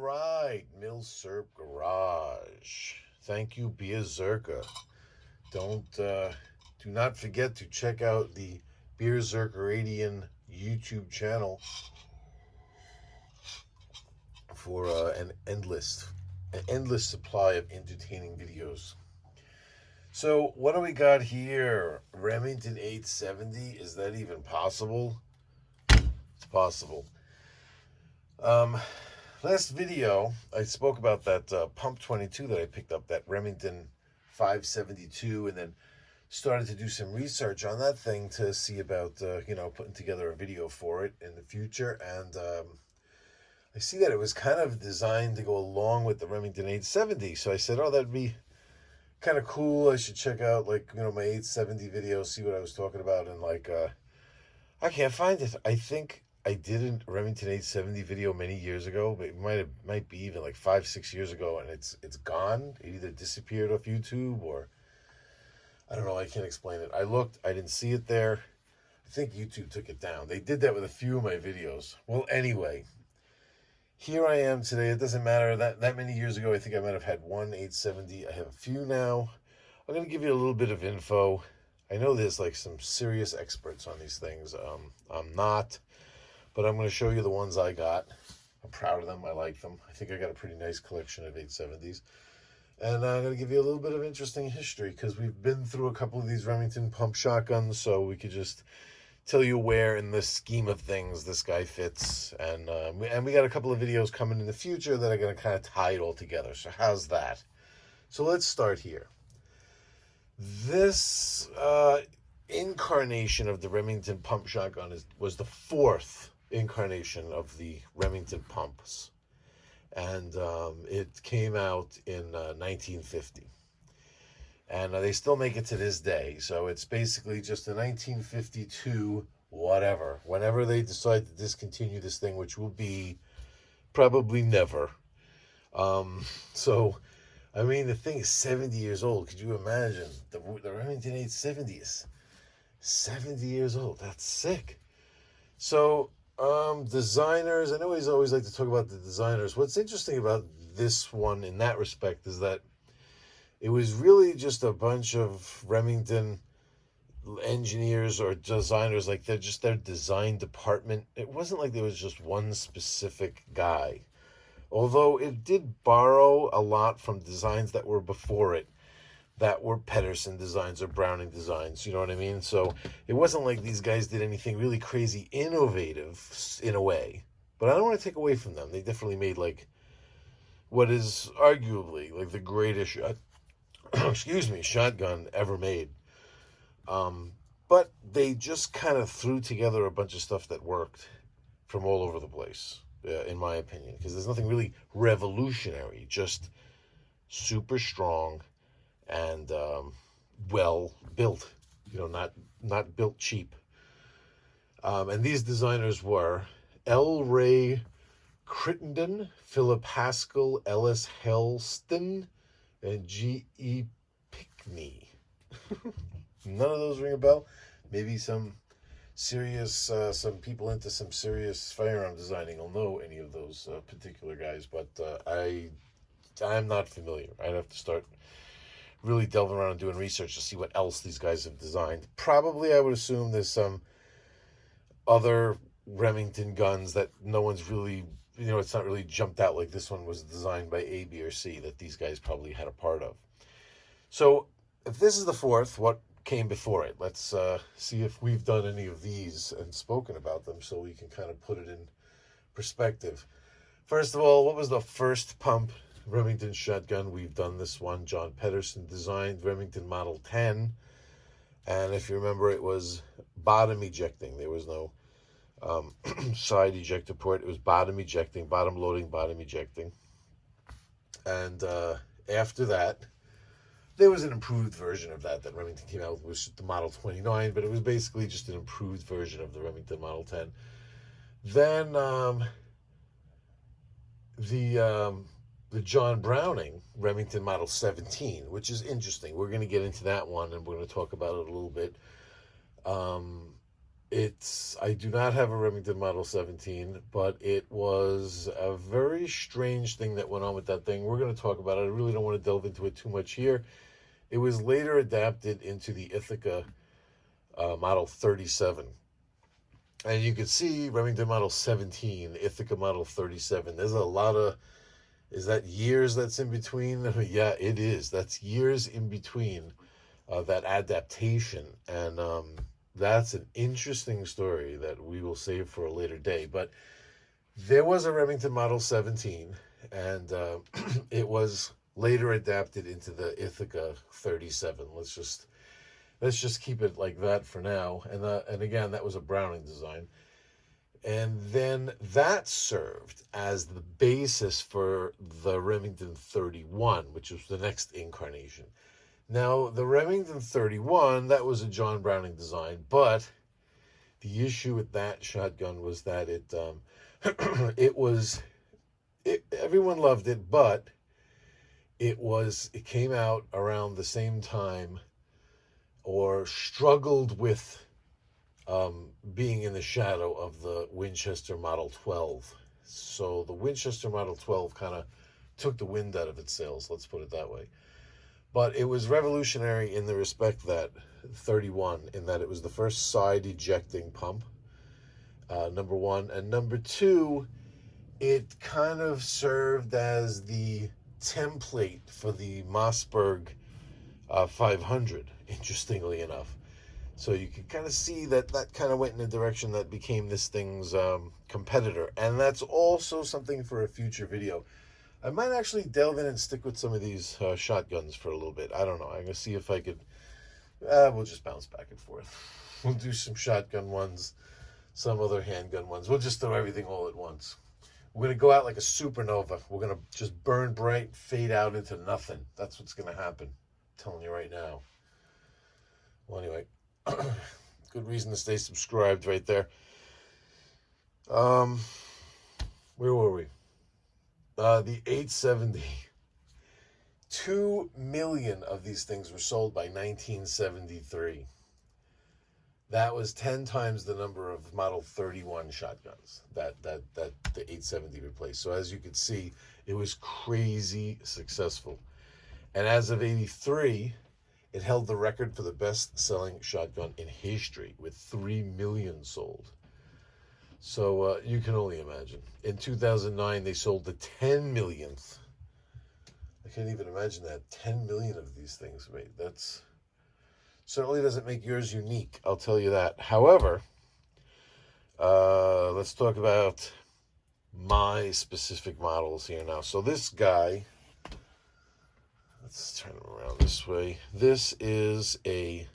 right, Milsurp Garage. Thank you, Beerzerka. Do not forget to check out the Beerzerkeradian YouTube channel for an endless supply of entertaining videos. So what do we got here? Remington 870. Is that even possible? It's possible. Last video, I spoke about that Pump 22 that I picked up, that Remington 572, and then started to do some research on that thing to see about, putting together a video for it in the future. And I see that it was kind of designed to go along with the Remington 870. So I said, oh, that'd be kind of cool. I should check out, my 870 video, see what I was talking about. And, I can't find it. I think I did a Remington 870 video many years ago, but it might be even 5-6 years ago, and it's gone. It either disappeared off YouTube, or I don't know. I can't explain it. I looked, I didn't see it there. I think YouTube took it down. They did that with a few of my videos. Well, anyway, here I am today. It doesn't matter. That many years ago, I think I might have had one 870. I have a few now. I'm going to give you a little bit of info. I know there's some serious experts on these things. I'm not. But I'm going to show you the ones I got. I'm proud of them. I like them. I think I got a pretty nice collection of 870s. And I'm going to give you a little bit of interesting history, because we've been through a couple of these Remington pump shotguns, so we could just tell you where in the scheme of things this guy fits. And we got a couple of videos coming in the future that are going to kind of tie it all together. So how's that? So let's start here. This incarnation of the Remington pump shotgun was the fourth incarnation of the Remington pumps, and it came out in 1950, and they still make it to this day. So it's basically just a 1952 whatever, whenever they decide to discontinue this thing, which will be probably never. So I mean, the thing is 70 years old. Could you imagine the Remington 870 is 70 years old? That's sick. So designers, I know he's always like to talk about the designers. What's interesting about this one in that respect is that it was really just a bunch of Remington engineers or designers, their design department. It wasn't like there was just one specific guy, although it did borrow a lot from designs that were before it, that were Pedersen designs or Browning designs, you know what I mean? So it wasn't like these guys did anything really crazy innovative in a way. But I don't want to take away from them. They definitely made what is arguably the greatest shotgun ever made. But they just kind of threw together a bunch of stuff that worked from all over the place, in my opinion, because there's nothing really revolutionary, just super strong and well built, not built cheap. And these designers were L. Ray Crittenden, Philip Haskell, Ellis Helston, and G.E. Pickney. None of those ring a bell. Maybe some people into some serious firearm designing will know any of those particular guys, but I'm not familiar. I'd have to start really delving around and doing research to see what else these guys have designed. Probably, I would assume there's some other Remington guns that no one's really, it's not really jumped out like this one was designed by A, B, or C, that these guys probably had a part of. So if this is the fourth, what came before it? Let's see if we've done any of these and spoken about them, so we can kind of put it in perspective. First of all, what was the first pump Remington shotgun? We've done this one. John Pedersen designed Remington Model 10, and if you remember, it was bottom ejecting. There was no side ejector port. It was bottom ejecting, bottom loading, bottom ejecting. And after that, there was an improved version of that Remington came out with, was the Model 29, but it was basically just an improved version of the Remington Model 10. Then the John Browning Remington Model 17, which is interesting. We're going to get into that one, and we're going to talk about it a little bit. I do not have a Remington Model 17, but it was a very strange thing that went on with that thing. We're going to talk about it. I really don't want to delve into it too much here. It was later adapted into the Ithaca Model 37. And you can see Remington Model 17, Ithaca Model 37. There's a lot of, is that years that's in between? Yeah, it is. That's years in between that adaptation. And that's an interesting story that we will save for a later day. But there was a Remington Model 17, and it was later adapted into the Ithaca 37. Let's just keep it like that for now. And again, that was a Browning design. And then that served as the basis for the Remington 31, which was the next incarnation. Now, the Remington 31, that was a John Browning design, but the issue with that shotgun was that everyone loved it, but it came out around the same time, or struggled with being in the shadow of the Winchester Model 12. So the Winchester Model 12 kind of took the wind out of its sails, let's put it that way. But it was revolutionary in the respect that 31, in that it was the first side ejecting pump, number one. And number two, it kind of served as the template for the Mossberg 500, interestingly enough. So you can kind of see that kind of went in a direction that became this thing's competitor. And that's also something for a future video. I might actually delve in and stick with some of these shotguns for a little bit. I don't know. I'm going to see if I could... we'll just bounce back and forth. We'll do some shotgun ones, some other handgun ones. We'll just throw everything all at once. We're going to go out like a supernova. We're going to just burn bright, fade out into nothing. That's what's going to happen. I'm telling you right now. Well, anyway, good reason to stay subscribed right there. Where were we? The 870. 2 million of these things were sold by 1973. That was 10 times the number of Model 31 shotguns that the 870 replaced. So as you can see, it was crazy successful. And as of 83, it held the record for the best-selling shotgun in history with 3 million sold. So you can only imagine. In 2009, they sold the 10 millionth. I can't even imagine that. 10 million of these things, mate. That's certainly doesn't make yours unique, I'll tell you that. However, let's talk about my specific models here now. So this guy, let's turn him around this way. This is a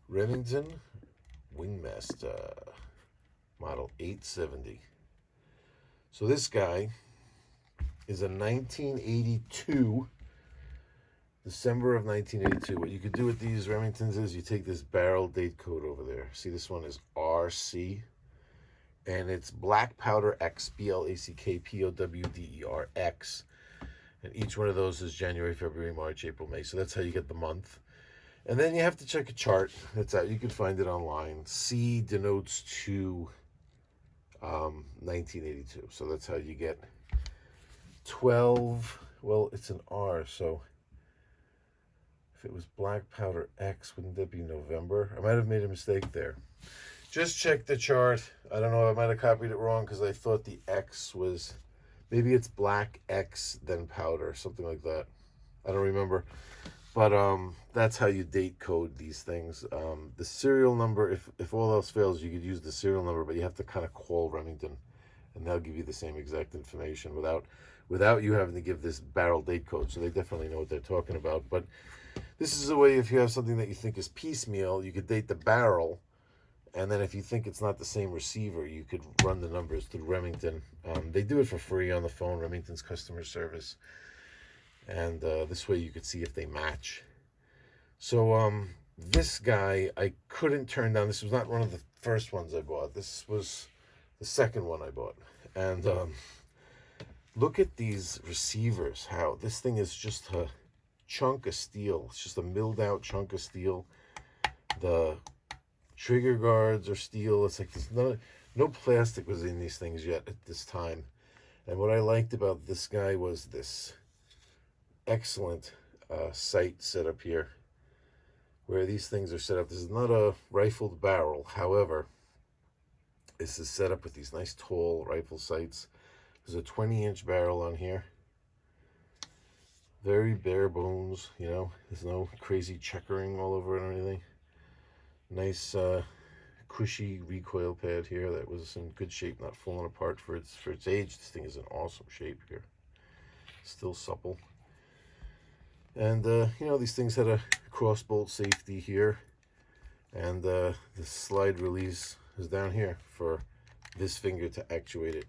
Remington Wingmaster Model 870. So this guy is a 1982, December of 1982. What you could do with these Remingtons is you take this barrel date code over there. See, this one is RC, and it's Black Powder X, BLACKPOWDERX. And each one of those is January, February, March, April, May. So that's how you get the month. And then you have to check a chart. That's out. You can find it online. C denotes to 1982. So that's how you get 12. Well, it's an R, so if it was Black Powder X, wouldn't that be November? I might have made a mistake there. Just check the chart. I don't know. I might have copied it wrong because I thought the X was... Maybe it's Black X, then Powder, something like that. I don't remember. But that's how you date code these things. The serial number, if all else fails, you could use the serial number, but you have to kind of call Remington, and they'll give you the same exact information without you having to give this barrel date code. So they definitely know what they're talking about. But this is a way, if you have something that you think is piecemeal, you could date the barrel, and then if you think it's not the same receiver, you could run the numbers through Remington. They do it for free on the phone, Remington's customer service. And this way you could see if they match. So this guy, I couldn't turn down. This was not one of the first ones I bought. This was the second one I bought. And look at these receivers, how this thing is just a chunk of steel. It's just a milled out chunk of steel. The Trigger guards are steel. It's like there's no plastic was in these things yet at this time. And what I liked about this guy was this excellent sight set up here, where these things are set up. This is not a rifled barrel. However, this is set up with these nice tall rifle sights. There's a 20-inch barrel on here. Very bare bones, you know. There's no crazy checkering all over it or anything. Nice cushy recoil pad here that was in good shape, not falling apart for its age. This thing is in awesome shape here. Still supple. And you know, these things had a crossbolt safety here, and the slide release is down here for this finger to actuate it.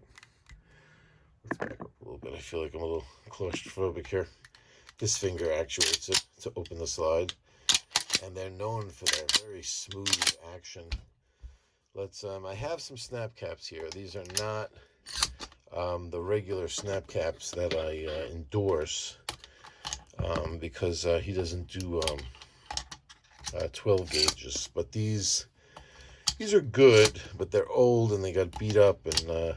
Let's back up a little bit. I feel like I'm a little claustrophobic here. This finger actuates it to open the slide, and they're known for their very smooth action. Let's I have some snap caps here. These are not the regular snap caps that I endorse, because he doesn't do 12 gauges. But these are good, but they're old and they got beat up. And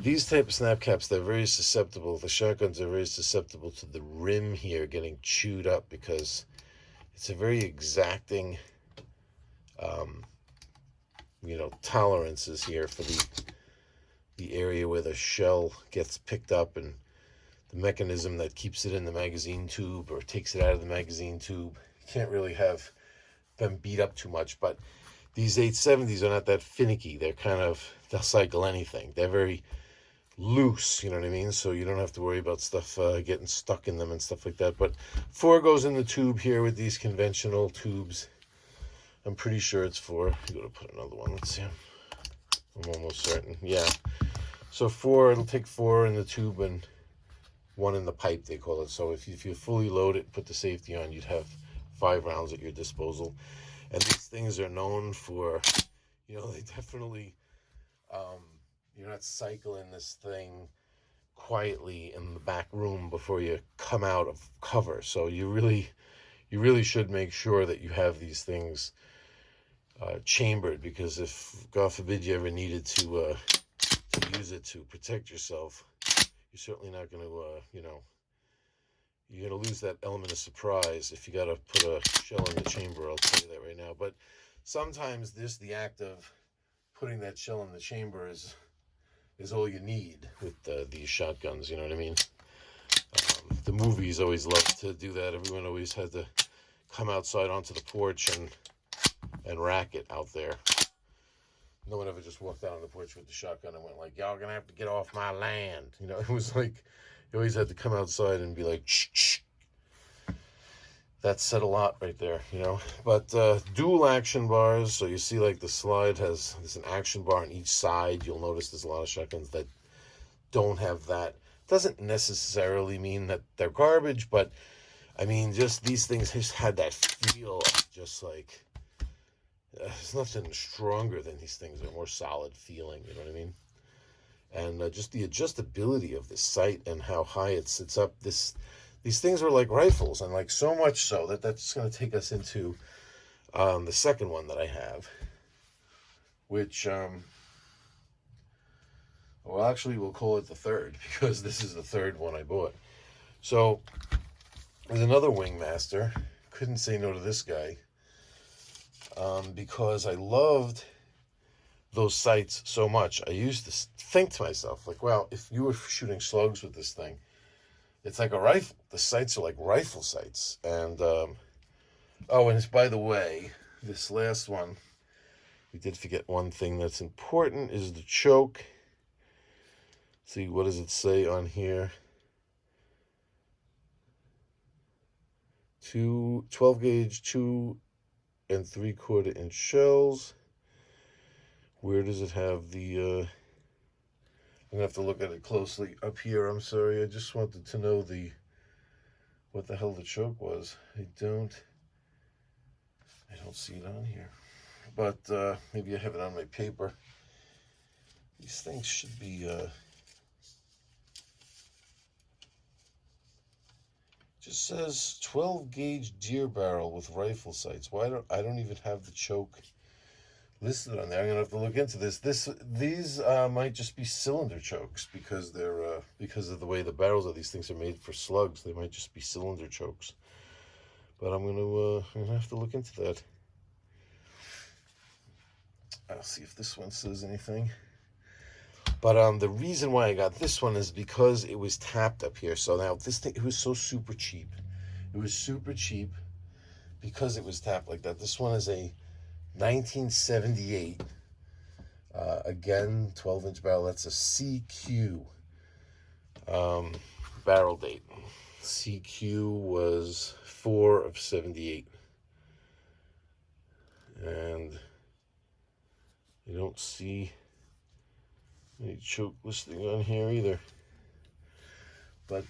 these type of snap caps, they're very susceptible. The shotguns are very susceptible to the rim here getting chewed up, because it's a very exacting you know, tolerances here for the area where the shell gets picked up, and the mechanism that keeps it in the magazine tube or takes it out of the magazine tube. You can't really have them beat up too much. But these 870s are not that finicky. They're kind of, they'll cycle anything. They're very loose, you know what I mean? So you don't have to worry about stuff getting stuck in them and stuff like that. But 4 goes in the tube here with these conventional tubes. I'm pretty sure it's 4. I'm going to put another one. Let's see. I'm almost certain. Yeah. So 4, it'll take 4 in the tube and 1 in the pipe, they call it. So if you fully load it, put the safety on, you'd have 5 rounds at your disposal. And these things are known for, you know, they definitely, you're not cycling this thing quietly in the back room before you come out of cover. So you really should make sure that you have these things chambered, because if, God forbid, you ever needed to use it to protect yourself, you're certainly not going to, you know, you're going to lose that element of surprise if you got to put a shell in the chamber. I'll tell you that right now. But sometimes this, the act of putting that shell in the chamber is all you need with these shotguns, you know what I mean? The movies always love to do that. Everyone always had to come outside onto the porch and rack it out there. No one ever just walked out on the porch with the shotgun and went like, y'all gonna have to get off my land. You know, it was like, you always had to come outside and be like, shh, shh. That said a lot right there, you know. But dual action bars, so you see like the slide there's an action bar on each side. You'll notice there's a lot of shotguns that don't have that. Doesn't necessarily mean that they're garbage, but I mean, just these things just had that feel of just like, there's nothing stronger than these things. They're more solid feeling, you know what I mean? And just the adjustability of this sight and how high it sits up. These things are like rifles, and like so much so that's going to take us into the second one that I have, which, well, actually, we'll call it the third, because this is the third one I bought. So there's another Wingmaster. Couldn't say no to this guy, because I loved those sights so much. I used to think to myself, like, well, if you were shooting slugs with this thing, it's like a rifle. The sights are like rifle sights. And, oh, and it's, by the way, this last one, we did forget one thing that's important, is the choke. See, what does it say on here? 12 gauge 2 3/4 inch shells. Where does it have the I'm gonna have to look at it closely up here. I'm sorry, I just wanted to know what the hell the choke was. I don't see it on here, but maybe I have it on my paper. These things should be just says 12 gauge deer barrel with rifle sights. I don't even have the choke listed on there. I'm gonna have to look into this. These might just be cylinder chokes because they're because of the way the barrels of these things are made for slugs. They might just be cylinder chokes. But I'm gonna have to look into that. I'll see if this one says anything. But the reason why I got this one is because it was tapped up here. So now this thing, it was so super cheap. It was super cheap because it was tapped like that. This one is a 1978. Again, 12-inch barrel. That's a CQ barrel date. CQ was 4 of 78. And you don't see any choke listing on here either. But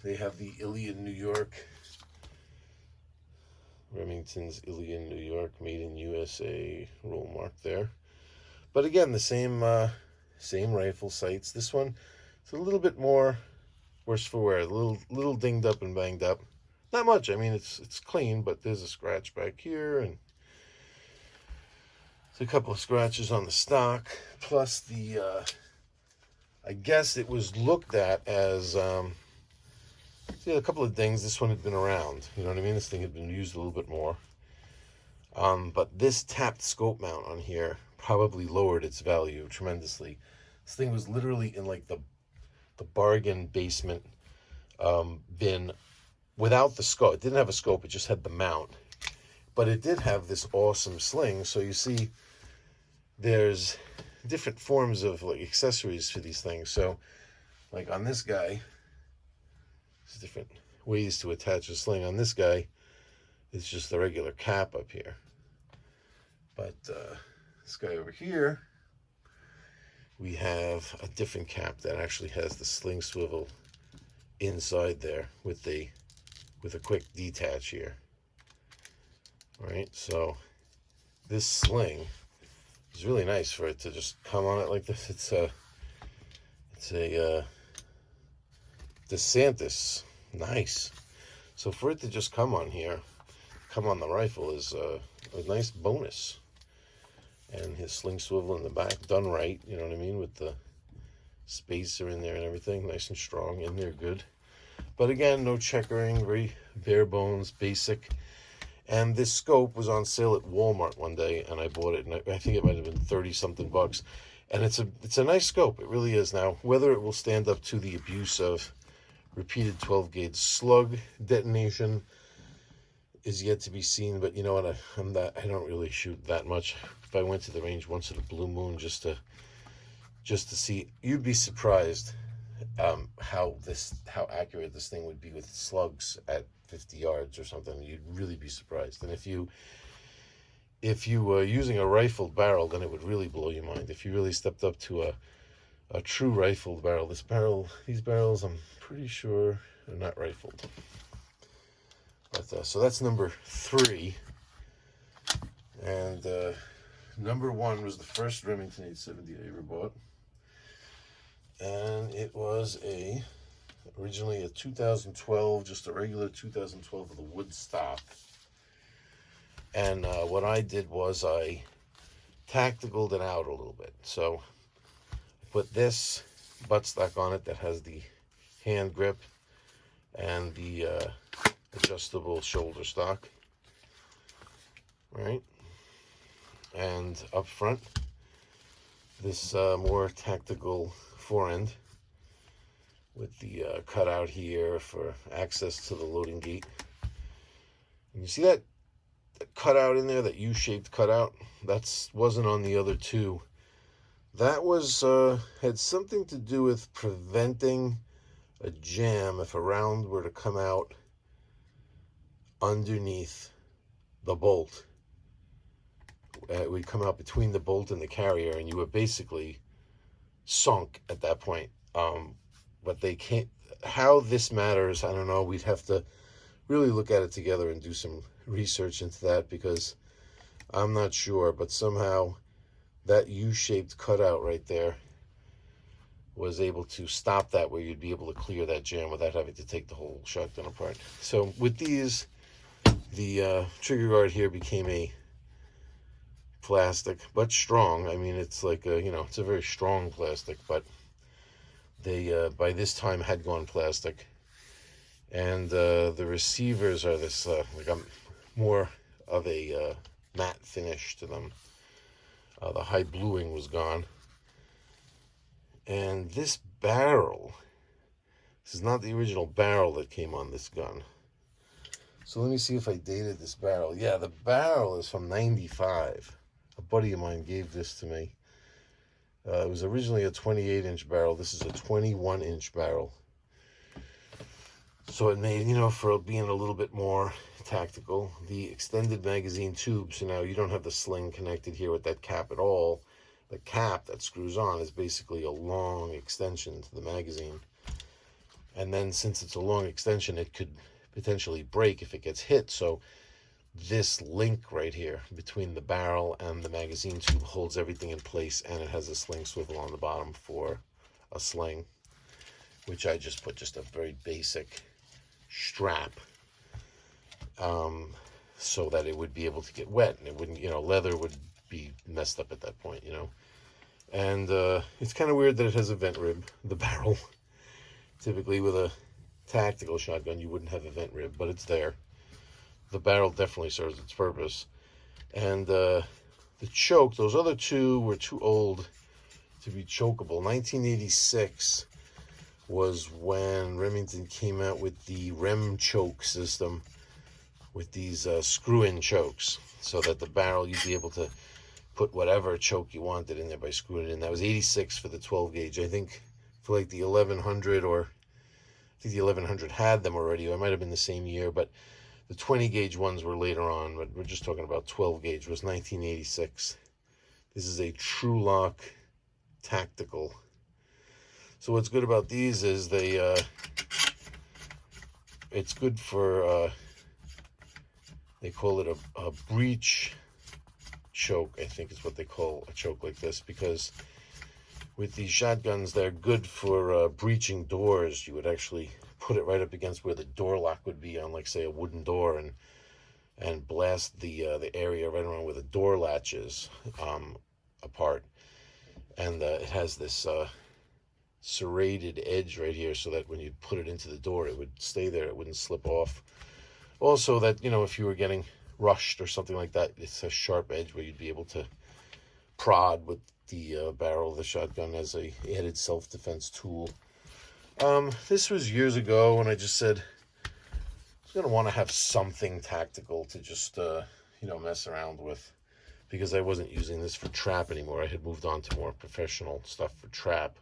they have the Ilion, New York. Remington's Ilion, New York, made in USA, roll mark there. But again, the same rifle sights. This one, it's a little bit more worse for wear. A little dinged up and banged up. Not much. I mean, it's clean, but there's a scratch back here, and there's a couple of scratches on the stock. Plus the, I guess it was looked at as, see, a couple of dings. This one had been around. You know what I mean? This thing had been used a little bit more. But this tapped scope mount on here probably lowered its value tremendously. This thing was literally in like the bargain basement bin without the scope. It didn't have a scope, it just had the mount. But it did have this awesome sling. So you see there's different forms of like accessories for these things. So like on this guy, there's different ways to attach a sling. On this guy, it's just the regular cap up here. But this guy over here, we have a different cap that actually has the sling swivel inside there with a quick detach here. All right, so this sling is really nice for it to just come on it like this. It's a DeSantis, nice. So for it to just come on here, come on the rifle is a nice bonus. And his sling swivel in the back, done right, you know what I mean, with the spacer in there and everything, nice and strong in there, good. But again, no checkering, very bare bones, basic. And this scope was on sale at Walmart one day, and I bought it, and I think it might have been 30-something bucks. And it's a nice scope, it really is. Now, whether it will stand up to the abuse of repeated 12-gauge slug detonation is yet to be seen. But you know what, I don't really shoot that much. If I went to the range once in a blue moon just to see, you'd be surprised how accurate this thing would be with slugs at 50 yards or something. You'd really be surprised. And if you were using a rifled barrel, then it would really blow your mind. If you really stepped up to a true rifled barrel, these barrels, I'm pretty sure are not rifled. But so that's number 3. And number 1 was the first Remington 870 I ever bought. And it was originally a 2012, just a regular 2012 with a wood stock. And what I did was I tacticaled it out a little bit. So I put this buttstock on it that has the hand grip and the adjustable shoulder stock, right? And up front, this more tactical forend with the cutout here for access to the loading gate. And you see that cutout in there, that U-shaped cutout? That wasn't on the other two. That was had something to do with preventing a jam if a round were to come out underneath the bolt. It would come out between the bolt and the carrier, and you were basically sunk at that point. But they can't. How this matters, I don't know. We'd have to really look at it together and do some research into that, because I'm not sure. But somehow that U-shaped cutout right there was able to stop that, where you'd be able to clear that jam without having to take the whole shotgun apart. So with these, the trigger guard here became a plastic, but strong. I mean, it's like a, it's a very strong plastic, but they by this time had gone plastic. And the receivers are this like a more of a matte finish to them. The high bluing was gone. And this barrel, this is not the original barrel that came on this gun. So let me see if I dated this barrel. Yeah, the barrel is from 95. A buddy of mine gave this to me. It was originally a 28-inch barrel. This is a 21-inch barrel. So it made, for being a little bit more tactical, the extended magazine tube. So now you don't have the sling connected here with that cap at all. The cap that screws on is basically a long extension to the magazine. And then since it's a long extension, it could potentially break if it gets hit. So this link right here between the barrel and the magazine tube holds everything in place, and it has a sling swivel on the bottom for a sling, which I just put just a very basic strap so that it would be able to get wet and it wouldn't, leather would be messed up at that point, And it's kind of weird that it has a vent rib, the barrel. Typically with a tactical shotgun you wouldn't have a vent rib, but it's there. The barrel definitely serves its purpose. And the choke, those other two were too old to be chokeable. 1986 was when Remington came out with the Rem choke system with these screw-in chokes, so that the barrel, you'd be able to put whatever choke you wanted in there by screwing it in. That was 86 for the 12 gauge. I think for like the 1100, or I think the 1100 had them already. It might have been the same year, but the 20 gauge ones were later on. But we're just talking about 12 gauge was 1986. This is a True Lock tactical. So what's good about these is it's good for, they call it a breech choke, I think is what they call a choke like this, because with these shotguns, they're good for breaching doors. You would actually put it right up against where the door lock would be on, like, say, a wooden door, and blast the area right around where the door latch is apart. And it has this serrated edge right here, so that when you put it into the door, it would stay there, it wouldn't slip off. Also, that if you were getting rushed or something like that, it's a sharp edge where you'd be able to prod with the barrel of the shotgun as a added self-defense tool. This was years ago when I just said I'm gonna want to have something tactical to just mess around with, because I wasn't using this for trap anymore. I had moved on to more professional stuff for trap.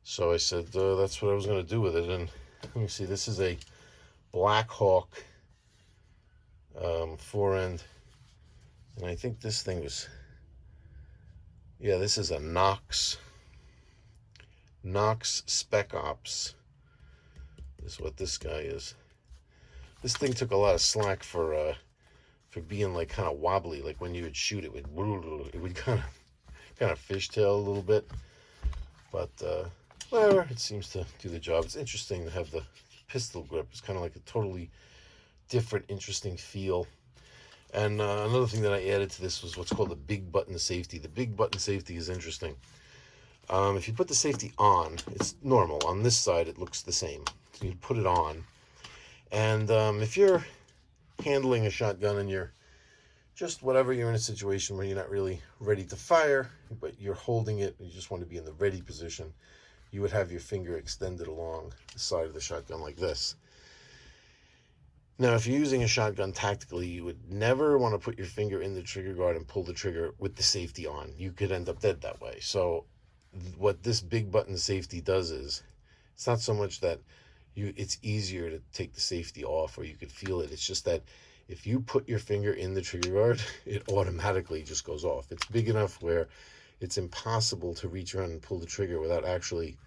So I said that's what I was going to do with it. And let me see, this is a Black Hawk 4-end. And I think this thing was, yeah, this is a Knox Spec Ops. This is what this guy is. This thing took a lot of slack for being like kind of wobbly. Like when you would shoot, it would kind of fishtail a little bit. But whatever, it seems to do the job. It's interesting to have the pistol grip. It's kind of like a totally different, interesting feel. And another thing that I added to this was what's called the big button safety. The big button safety is interesting. If you put the safety on, it's normal. On this side, it looks the same. So you put it on. And if you're handling a shotgun and you're just whatever, you're in a situation where you're not really ready to fire, but you're holding it, and you just want to be in the ready position, you would have your finger extended along the side of the shotgun like this. Now, if you're using a shotgun tactically, you would never want to put your finger in the trigger guard and pull the trigger with the safety on. You could end up dead that way. So what this big button safety does is, it's not so much that it's easier to take the safety off or you could feel it. It's just that if you put your finger in the trigger guard, it automatically just goes off. It's big enough where it's impossible to reach around and pull the trigger without actually,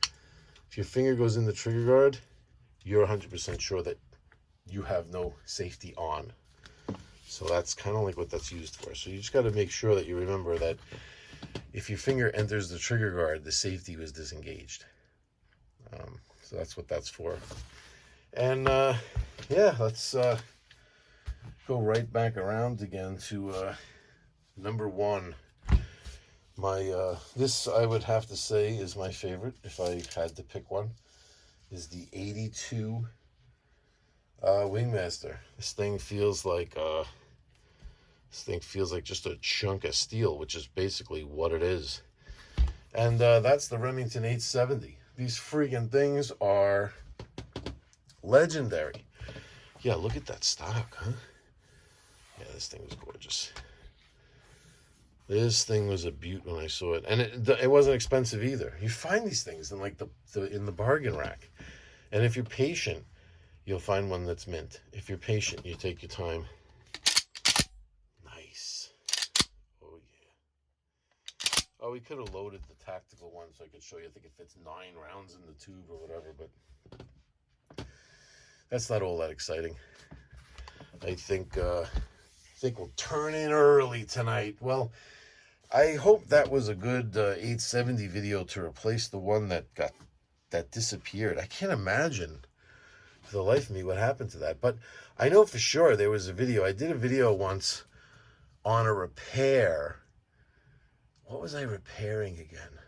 if your finger goes in the trigger guard, you're 100% sure that you have no safety on. So that's kind of like what that's used for. So you just got to make sure that you remember that if your finger enters the trigger guard, the safety was disengaged. So that's what that's for. And yeah, let's go right back around again to Number one, my this I would have to say is my favorite if I had to pick one, is the 82 Wingmaster. This thing feels like just a chunk of steel, which is basically what it is. And that's the Remington 870. These freaking things are legendary. Yeah, look at that stock, huh? Yeah, this thing was gorgeous. This thing was a beaut when I saw it, and it wasn't expensive either. You find these things in like in the bargain rack, and if you're patient, you'll find one that's mint. If you're patient, you take your time. Nice. Oh yeah. Oh, we could have loaded the tactical one so I could show you. I think it fits 9 rounds in the tube or whatever, but that's not all that exciting. I think we'll turn in early tonight. Well, I hope that was a good 870 video to replace the one that disappeared. I can't imagine for the life of me what happened to that. But I know for sure there was a video. I did a video once on a repair. What was I repairing again?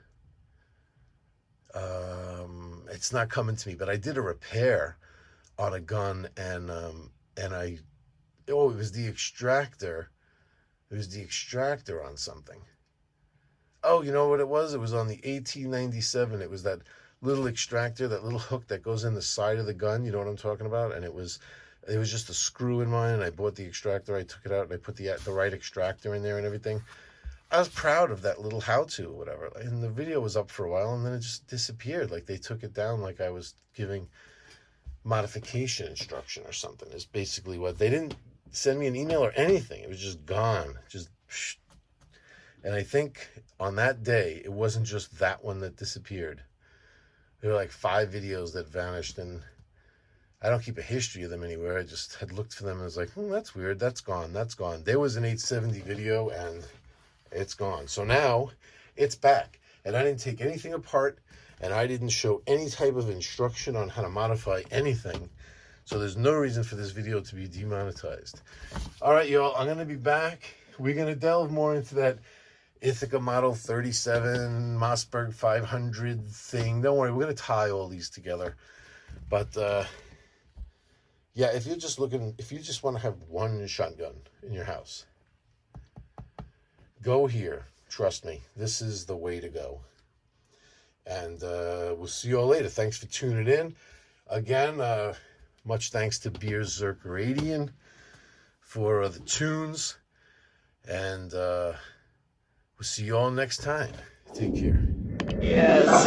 It's not coming to me, but I did a repair on a gun, and it was the extractor. It was the extractor on something. Oh, you know what it was? It was on the 1897. It was that little extractor, that little hook that goes in the side of the gun. You know what I'm talking about? And it was just a screw in mine. And I bought the extractor. I took it out and I put the right extractor in there and everything. I was proud of that little how-to or whatever. And the video was up for a while, and then it just disappeared. Like they took it down like I was giving modification instruction or something. Is basically what they didn't send me an email or anything. It was just gone. And I think on that day, it wasn't just that one that disappeared. There were like 5 videos that vanished, and I don't keep a history of them anywhere. I just had looked for them and was like, that's weird. That's gone. That's gone. There was an 870 video, and it's gone. So now it's back, and I didn't take anything apart, and I didn't show any type of instruction on how to modify anything. So there's no reason for this video to be demonetized. All right, y'all, I'm going to be back. We're going to delve more into that Ithaca Model 37, Mossberg 500 thing. Don't worry, we're going to tie all these together. But, yeah, if you just want to have one shotgun in your house, go here. Trust me, this is the way to go. And we'll see you all later. Thanks for tuning in. Again, much thanks to Beers Zircadian for the tunes. And we'll see you all next time. Take care. Yes.